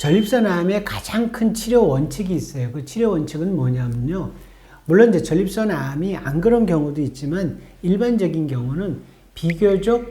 전립선암의 가장 큰 치료 원칙이 있어요. 그 치료 원칙은 뭐냐면요. 물론 이제 전립선암이 안 그런 경우도 있지만 일반적인 경우는 비교적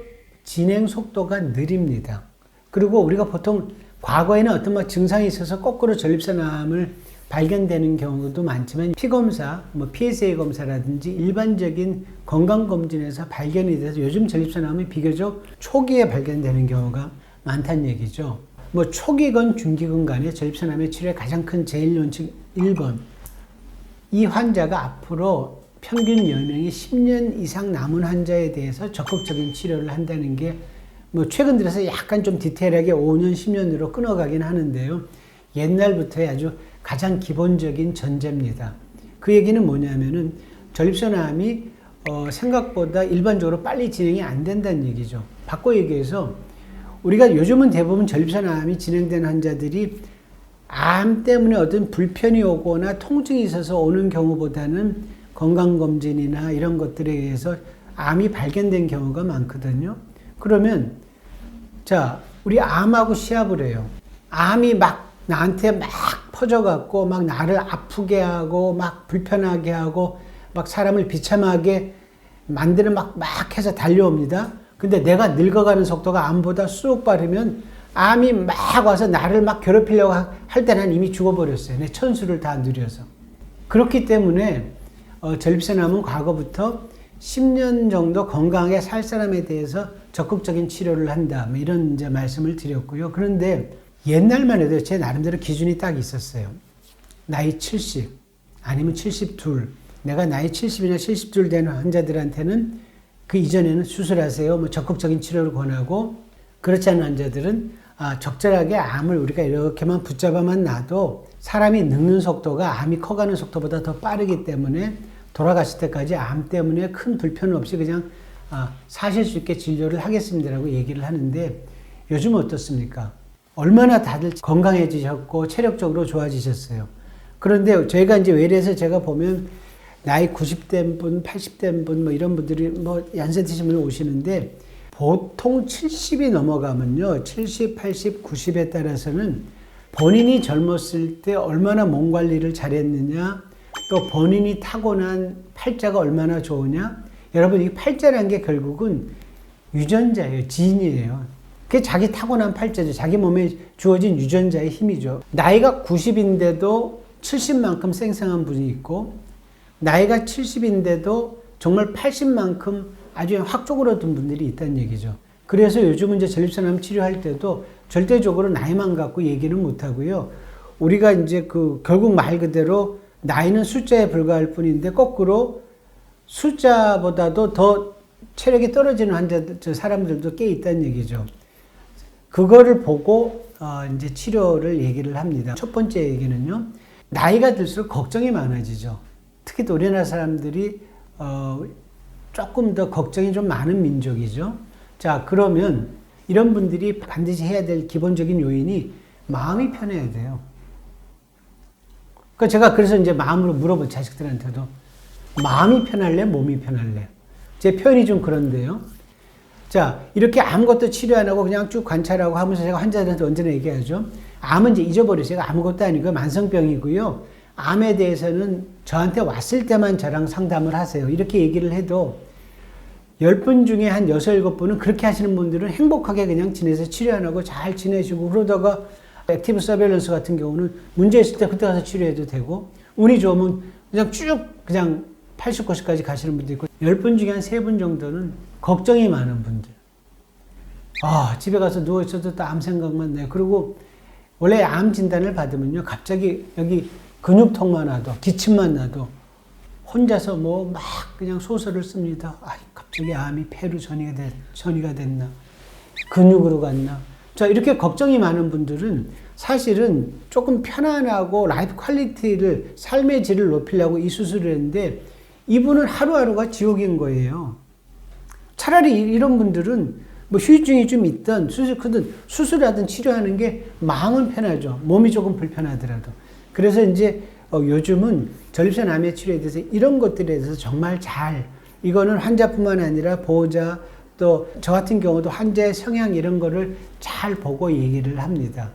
진행 속도가 느립니다. 그리고 우리가 보통 과거에는 어떤 막 증상이 있어서 거꾸로 전립선암을 발견되는 경우도 많지만 피검사, PSA 검사라든지 일반적인 건강검진에서 발견이 돼서 요즘 전립선암이 비교적 초기에 발견되는 경우가 많다는 얘기죠. 초기건 중기건 간에 전립선암의 치료의 가장 큰 제일 원칙 1번. 이 환자가 앞으로 평균 연명이 10년 이상 남은 환자에 대해서 적극적인 치료를 한다는 게 최근 들어서 약간 좀 디테일하게 5년, 10년으로 끊어가긴 하는데요. 옛날부터의 아주 가장 기본적인 전제입니다. 그 얘기는 뭐냐면은 전립선암이 생각보다 일반적으로 빨리 진행이 안 된다는 얘기죠. 바꿔 얘기해서 우리가 요즘은 대부분 전립선암이 진행된 환자들이 암 때문에 어떤 불편이 오거나 통증이 있어서 오는 경우보다는 건강검진이나 이런 것들에 의해서 암이 발견된 경우가 많거든요. 그러면 자, 우리 암하고 시합을 해요. 암이 막 나한테 막 퍼져갖고 막 나를 아프게 하고 막 불편하게 하고 막 사람을 비참하게 만드는 막 해서 달려옵니다. 근데 내가 늙어가는 속도가 암보다 쑥 빠르면 암이 막 와서 나를 막 괴롭히려고 할 때 난 이미 죽어버렸어요. 내 천수를 다 누려서. 그렇기 때문에 전립선암은 과거부터 10년 정도 건강하게 살 사람에 대해서 적극적인 치료를 한다. 이런 이제 말씀을 드렸고요. 그런데 옛날만 해도 제 나름대로 기준이 딱 있었어요. 나이 70 아니면 72. 내가 나이 70이나 72 된 환자들한테는 그 이전에는 수술하세요. 적극적인 치료를 권하고 그렇지 않은 환자들은 적절하게 암을 우리가 이렇게만 붙잡아만 놔도 사람이 늙는 속도가 암이 커가는 속도보다 더 빠르기 때문에 돌아가실 때까지 암 때문에 큰 불편 없이 그냥 사실 수 있게 진료를 하겠습니다라고 얘기를 하는데 요즘 어떻습니까? 얼마나 다들 건강해지셨고 체력적으로 좋아지셨어요. 그런데 저희가 이제 외래에서 제가 보면 나이 90대 분, 80대 분 이런 분들이 연세 드신 분이 오시는데 보통 70이 넘어가면요. 70, 80, 90에 따라서는 본인이 젊었을 때 얼마나 몸 관리를 잘했느냐, 또 본인이 타고난 팔자가 얼마나 좋으냐. 여러분, 이 팔자라는 게 결국은 유전자예요. 지인이에요. 그게 자기 타고난 팔자죠. 자기 몸에 주어진 유전자의 힘이죠. 나이가 90인데도 70만큼 쌩쌩한 분이 있고, 나이가 70인데도 정말 80만큼 아주 확 쪼그라든 분들이 있다는 얘기죠. 그래서 요즘은 이제 전립선암 치료할 때도 절대적으로 나이만 갖고 얘기는 못 하고요. 우리가 이제 결국 말 그대로 나이는 숫자에 불과할 뿐인데 거꾸로 숫자보다도 더 체력이 떨어지는 환자들, 사람들도 꽤 있다는 얘기죠. 그거를 보고 이제 치료를 얘기를 합니다. 첫 번째 얘기는요. 나이가 들수록 걱정이 많아지죠. 특히 또 우리나라 사람들이 조금 더 걱정이 좀 많은 민족이죠. 자, 그러면 이런 분들이 반드시 해야 될 기본적인 요인이 마음이 편해야 돼요. 제가 그래서 이제 마음으로 물어본 자식들한테도 마음이 편할래? 몸이 편할래? 제 표현이 좀 그런데요. 자, 이렇게 아무것도 치료 안 하고 그냥 쭉 관찰하고 하면서 제가 환자들한테 언제나 얘기하죠. 암은 이제 잊어버리세요. 아무것도 아니고 만성병이고요. 암에 대해서는 저한테 왔을 때만 저랑 상담을 하세요. 이렇게 얘기를 해도 10분 중에 한 6, 7분은 그렇게 하시는 분들은 행복하게 그냥 지내서 치료 안 하고 잘 지내시고 그러다가 액티브 서베일런스 같은 경우는 문제 있을 때 그때 가서 치료해도 되고 운이 좋으면 그냥 쭉 그냥 80, 90까지 가시는 분도 있고 10분 중에 한 3분 정도는 걱정이 많은 분들. 집에 가서 누워있어도 또 암 생각만 나요. 그리고 원래 암 진단을 받으면요. 갑자기 여기 근육통만 나도 기침만 나도 혼자서 막 그냥 소설을 씁니다. 갑자기 암이 폐로 전이가 됐나? 근육으로 갔나? 자, 이렇게 걱정이 많은 분들은 사실은 조금 편안하고 라이프 퀄리티를, 삶의 질을 높이려고 이 수술을 했는데 이분은 하루하루가 지옥인 거예요. 차라리 이런 분들은 후유증이 좀 있든 수술하든 치료하는 게 마음은 편하죠. 몸이 조금 불편하더라도. 그래서 이제 요즘은 전립선암의 치료에 대해서 이런 것들에 대해서 정말 이거는 환자뿐만 아니라 보호자 또 저 같은 경우도 환자의 성향 이런 거를 잘 보고 얘기를 합니다.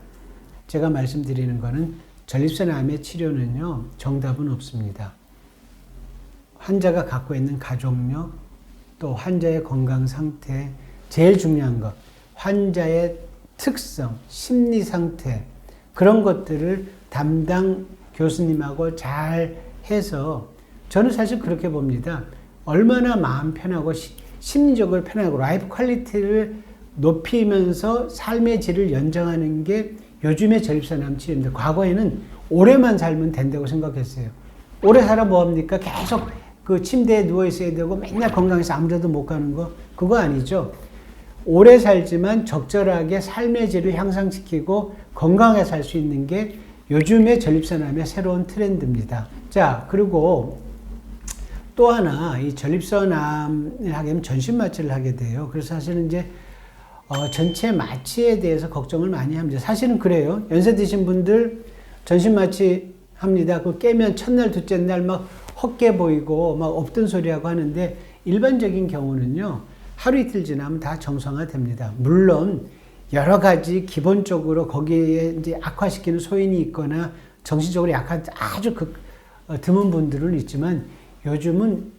제가 말씀드리는 거는 전립선 암의 치료는요, 정답은 없습니다. 환자가 갖고 있는 가족력, 또 환자의 건강 상태, 제일 중요한 것, 환자의 특성, 심리 상태, 그런 것들을 담당 교수님하고 잘 해서 저는 사실 그렇게 봅니다. 얼마나 마음 편하고 심리적으로 편하고 라이프 퀄리티를 높이면서 삶의 질을 연장하는 게 요즘의 전립선 암 치료입니다. 과거에는 오래만 살면 된다고 생각했어요. 오래 살아 뭐합니까? 계속 그 침대에 누워 있어야 되고 맨날 건강해서 아무데도 못 가는 거, 그거 아니죠. 오래 살지만 적절하게 삶의 질을 향상시키고 건강하게 살 수 있는 게 요즘의 전립선암의 새로운 트렌드입니다. 자, 그리고 또 하나, 이 전립선암을 하게 되면 전신마취를 하게 돼요. 그래서 사실은 이제 전체 마취에 대해서 걱정을 많이 합니다. 사실은 그래요. 연세 드신 분들 전신마취 합니다. 그거 깨면 첫날, 둘째 날 막 헛게 보이고 막 없던 소리하고 하는데 일반적인 경우는요, 하루 이틀 지나면 다 정상화됩니다. 물론 여러 가지 기본적으로 거기에 이제 악화시키는 소인이 있거나 정신적으로 약한 아주 드문 분들은 있지만 요즘은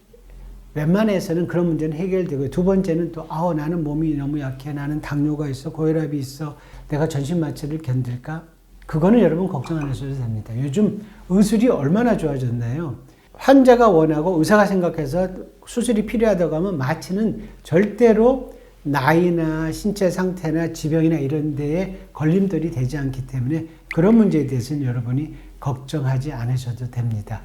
웬만해서는 그런 문제는 해결되고, 두 번째는 또 나는 몸이 너무 약해, 나는 당뇨가 있어, 고혈압이 있어, 내가 전신마취를 견딜까? 그거는 여러분 걱정 안 하셔도 됩니다. 요즘 의술이 얼마나 좋아졌나요? 환자가 원하고 의사가 생각해서 수술이 필요하다고 하면 마취는 절대로 나이나 신체 상태나 지병이나 이런 데에 걸림돌이 되지 않기 때문에 그런 문제에 대해서는 여러분이 걱정하지 않으셔도 됩니다.